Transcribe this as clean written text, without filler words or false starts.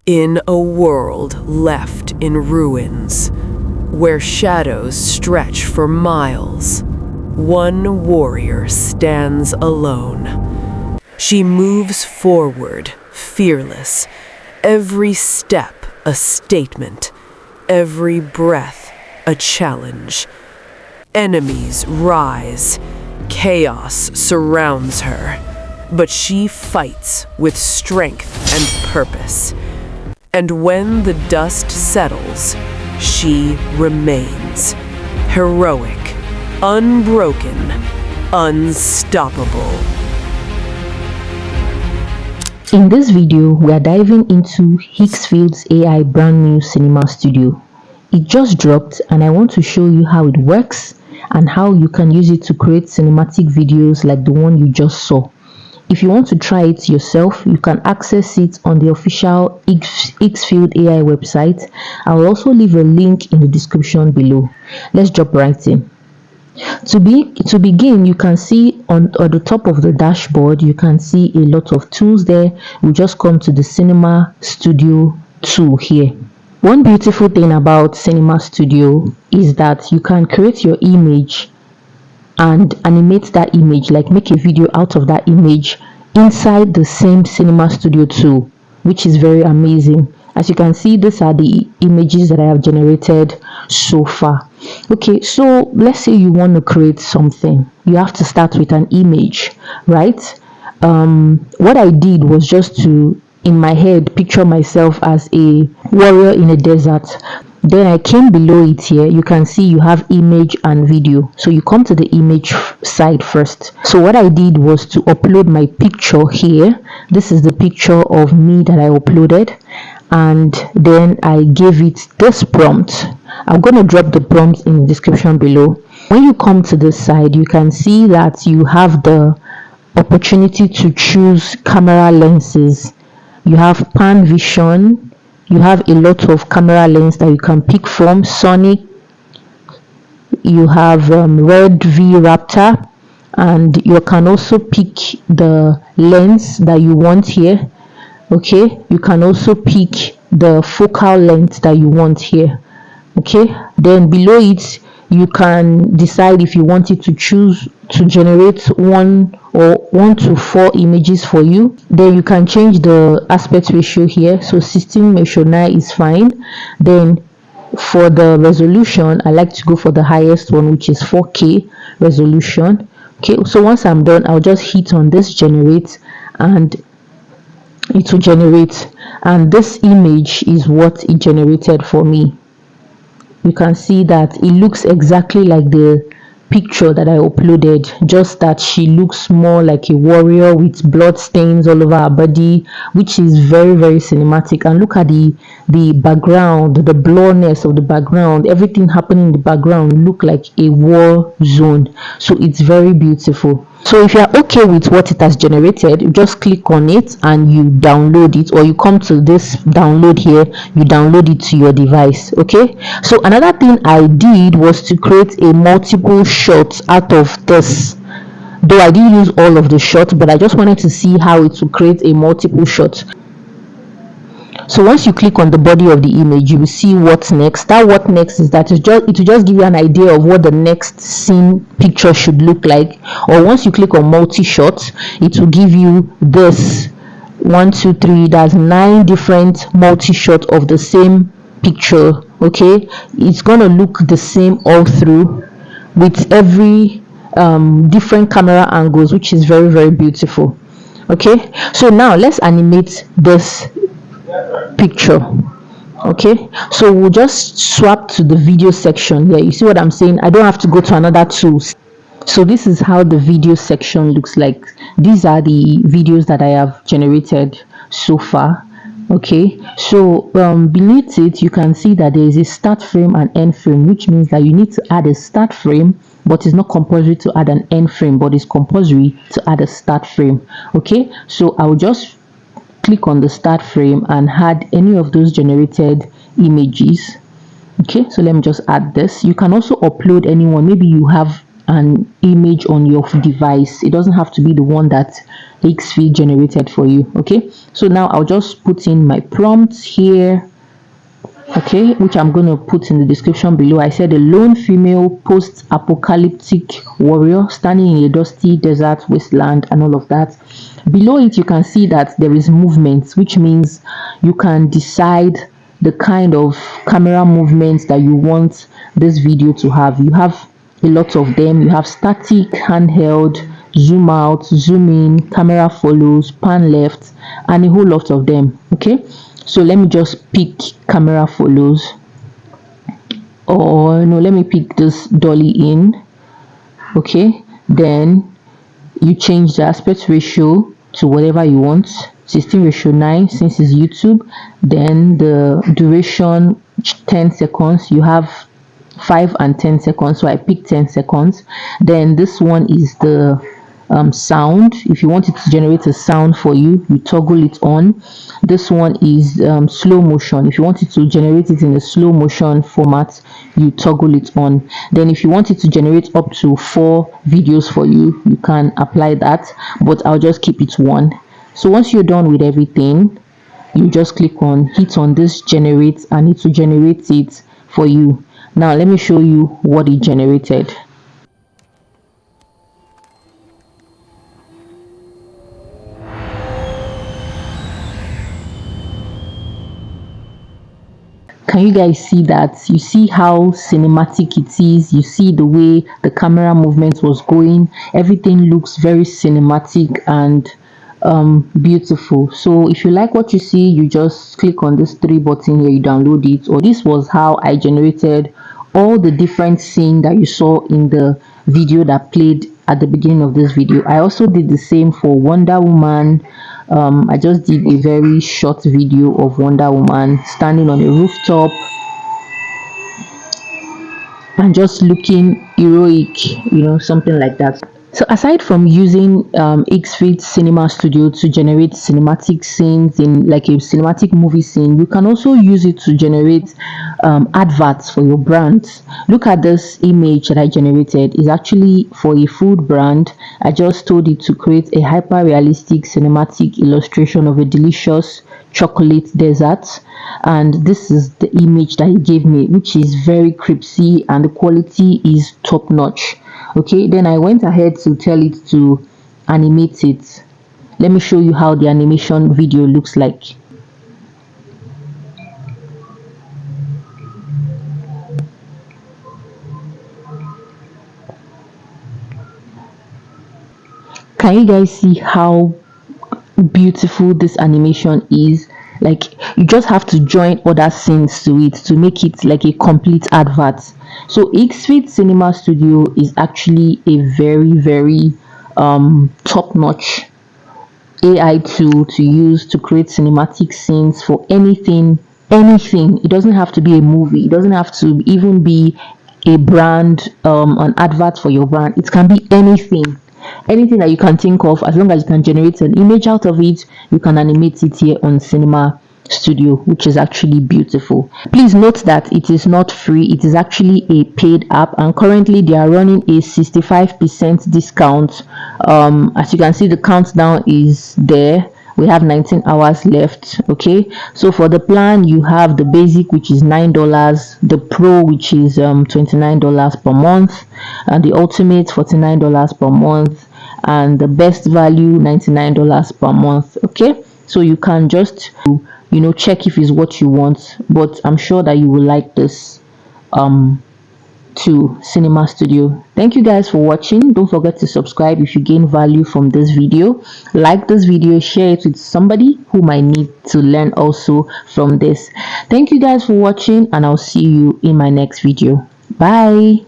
In a world left in ruins, where shadows stretch for miles, one warrior stands alone. She moves forward, fearless, every step a statement, every breath a challenge. Enemies rise, chaos surrounds her, but she fights with strength and purpose. And when the dust settles, she remains heroic, unbroken, unstoppable. In this video, we are diving into Higgsfield's AI brand new cinema studio. It just dropped and I want to show you how it works and how you can use it to create cinematic videos like the one you just saw. If you want to try it yourself, you can access it on the official Higgsfield AI website. I will also leave a link in the description below. Let's jump right in. To begin, you can see on the top of the dashboard, you can see a lot of tools there. We just come to the Cinema Studio tool here. One beautiful thing about Cinema Studio is that you can create your image and animate that image, like make a video out of that image inside the same Cinema Studio tool, which is very amazing. As you can see, these are the images that I have generated so far. Okay, so let's say you want to create something. You have to start with an image, right? What I did was just to, in my head, picture myself as a warrior in a desert. Then I came below it here. You can see you have image and video. So you come to the image side first. So what I did was to upload my picture here. This is the picture of me that I uploaded. And then I gave it this prompt. I'm going to drop the prompt in the description below. When you come to this side, you can see that you have the opportunity to choose camera lenses. You have pan vision. You have a lot of camera lens that you can pick from. Sonic. You have Red V Raptor, and you can also pick the lens that you want here. Okay, you can also pick the focal length that you want here. Okay, then below it you can decide if you want it to choose to generate 1 to 4 images for you. Then you can change the aspect ratio here. So 16:9 is fine. Then for the resolution, I like to go for the highest one, which is 4K resolution. Okay, so once I'm done, I'll just hit on this generate and it will generate, and this image is what it generated for me. You can see that it looks exactly like the picture that I uploaded, just that she looks more like a warrior with blood stains all over her body, which is very, very cinematic. And look at the background, the blurriness of the background, everything happening in the background look like a war zone. So it's very beautiful. So if you are okay with what it has generated, you just click on it and you download it, or you come to this download here, you download it to your device. Okay, so another thing I did was to create a multiple shots out of this. Though I didn't use all of the shots, but I just wanted to see how it will create a multiple shot. So once you click on the body of the image, you will see what's next. That what next is that it will just give you an idea of what the next scene picture should look like. Or once you click on multi-shot, it will give you this 1, 2, 3. That's 9 different multi-shot of the same picture. Okay, it's gonna look the same all through with every different camera angles, which is very, very beautiful. Okay, so now let's animate this picture. Okay, so we'll just swap to the video section here. You see what I'm saying? I don't have to go to another tool. So this is how the video section looks like. These are the videos that I have generated so far. Okay, so beneath it you can see that there is a start frame and end frame, which means that you need to add a start frame, but it's not compulsory to add an end frame, but it's compulsory to add a start frame. Okay, so I'll just click on the start frame and add any of those generated images. Okay, so let me just add this. You can also upload anyone. Maybe you have an image on your device. It doesn't have to be the one that Higgsfield generated for you. Okay, so now I'll just put in my prompts here, okay, which I'm going to put in the description below. I said a lone female post-apocalyptic warrior standing in a dusty desert wasteland and all of that. Below it, you can see that there is movement, which means you can decide the kind of camera movements that you want this video to have. You have a lot of them. You have static, handheld, zoom out, zoom in, camera follows, pan left, and a whole lot of them. Okay, so let me just pick camera follows, or no, let me pick this dolly in. Okay, then you change the aspect ratio to whatever you want, 16:9 since it's YouTube. Then the duration 10 seconds. You have 5 and 10 seconds, so I picked 10 seconds. Then this one is the sound. If you want it to generate a sound for you, you toggle it on. This one is slow motion. If you want it to generate it in a slow motion format, you toggle it on. Then if you want it to generate up to 4 videos for you, you can apply that, but I'll just keep it 1. So once you're done with everything, you just hit on this generate, and it will generate it for you. Now let me show you what it generated. Can you guys see that? You see how cinematic it is. You see the way the camera movement was going. Everything looks very cinematic and beautiful. So if you like what you see, you just click on this 3 button here, you download it. Or this was how I generated all the different scenes that you saw in the video that played at the beginning of this video. I also did the same for Wonder Woman. I just did a very short video of Wonder Woman standing on a rooftop and just looking heroic, something like that. So aside from using Higgsfield Cinema Studio to generate cinematic scenes in like a cinematic movie scene, you can also use it to generate adverts for your brand. Look at this image that I generated. It's actually for a food brand. I just told it to create a hyper-realistic cinematic illustration of a delicious chocolate dessert, and this is the image that it gave me, which is very crispy and the quality is top notch. Okay, then I went ahead to tell it to animate it. Let me show you how the animation video looks like. Can you guys see how beautiful this animation is? Like, you just have to join other scenes to it to make it like a complete advert. So Higgsfield Cinema Studio is actually a very top-notch AI tool to use to create cinematic scenes for anything. It doesn't have to be a movie. It doesn't have to even be a brand, an advert for your brand. It can be anything that you can think of. As long as you can generate an image out of it, you can animate it here on Cinema Studio, which is actually beautiful. Please note that it is not free. It is actually a paid app, and currently they are running a 65% discount. As you can see, the countdown is there. We have 19 hours left. Okay, so for the plan, you have the basic, which is $9, the pro, which is $29 per month, and the ultimate $49 per month, and the best value $99 per month. Okay, so you can just check if it's what you want, but I'm sure that you will like this to Cinema Studio. Thank you guys for watching. Don't forget to subscribe if you gain value from this video. Like this video, share it with somebody who might need to learn also from this. Thank you guys for watching, and I'll see you in my next video. Bye.